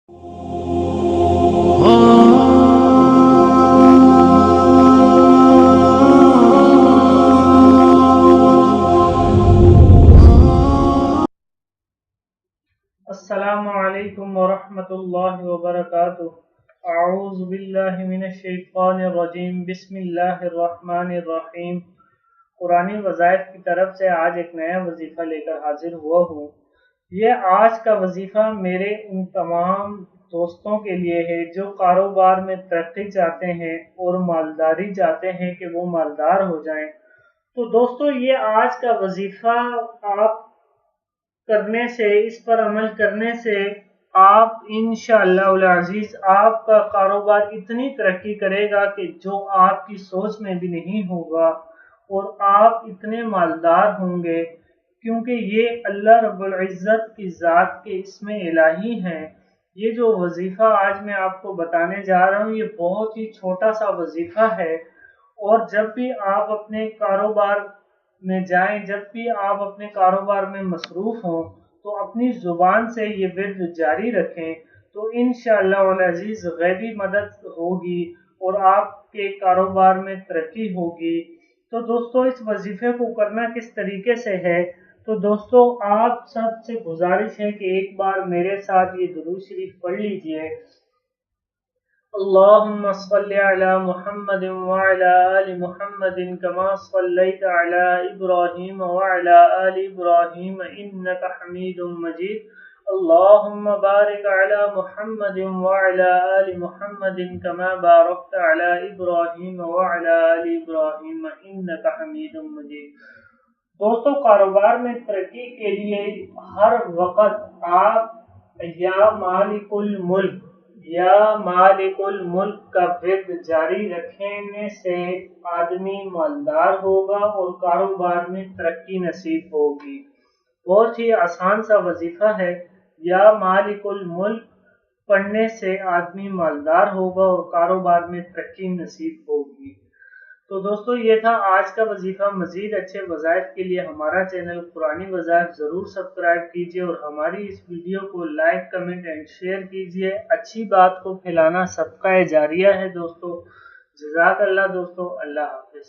السلام علیکم ورحمۃ اللہ وبرکاتہ۔ اعوذ باللہ من الشیطان الرجیم، بسم اللہ الرحمن الرحیم۔ قرآنی وظائف کی طرف سے آج ایک نیا وظیفہ لے کر حاضر ہوا ہوں۔ یہ آج کا وظیفہ میرے ان تمام دوستوں کے لیے ہے جو کاروبار میں ترقی چاہتے ہیں اور مالداری چاہتے ہیں کہ وہ مالدار ہو جائیں۔ تو دوستو، یہ آج کا وظیفہ آپ کرنے سے، اس پر عمل کرنے سے آپ انشاءاللہ العزیز آپ کا کاروبار اتنی ترقی کرے گا کہ جو آپ کی سوچ میں بھی نہیں ہوگا، اور آپ اتنے مالدار ہوں گے، کیونکہ یہ اللہ رب العزت کی ذات کے اسم الہی ہیں۔ یہ جو وظیفہ آج میں آپ کو بتانے جا رہا ہوں، یہ بہت ہی چھوٹا سا وظیفہ ہے، اور جب بھی آپ اپنے کاروبار میں جائیں، جب بھی آپ اپنے کاروبار میں مصروف ہوں، تو اپنی زبان سے یہ ورد جاری رکھیں، تو انشاءاللہ العزیز غیبی مدد ہوگی اور آپ کے کاروبار میں ترقی ہوگی۔ تو دوستو، اس وظیفے کو کرنا کس طریقے سے ہے؟ تو دوستو، آپ سب سے گزارش ہے کہ ایک بار میرے ساتھ یہ درود شریف پڑھ لیجئے۔ اللہم صل علی محمد وعلی آل محمد کما صلیت علی ابراہیم وعلی آل ابراہیم انکا حمید مجید۔ اللہم بارک علی محمد وعلی آل محمد کما بارکت علی ابراہیم وعلی آل ابراہیم انکا حمید مجید۔ دوستو، کاروبار میں ترقی کے لیے ہر وقت آپ یا مالک الملک کا ورد جاری رکھنے سے آدمی مالدار ہوگا اور کاروبار میں ترقی نصیب ہوگی۔ بہت ہی آسان سا وظیفہ ہے، یا مالک الملک پڑھنے سے آدمی مالدار ہوگا اور کاروبار میں ترقی نصیب ہوگی۔ تو دوستو، یہ تھا آج کا وظیفہ۔ مزید اچھے وظائف کے لیے ہمارا چینل قرآنی وظائف ضرور سبسکرائب کیجئے، اور ہماری اس ویڈیو کو لائک، کمنٹ اینڈ شیئر کیجئے۔ اچھی بات کو پھیلانا صدقہ جاریہ ہے دوستو۔ جزاک اللہ دوستو، اللہ حافظ۔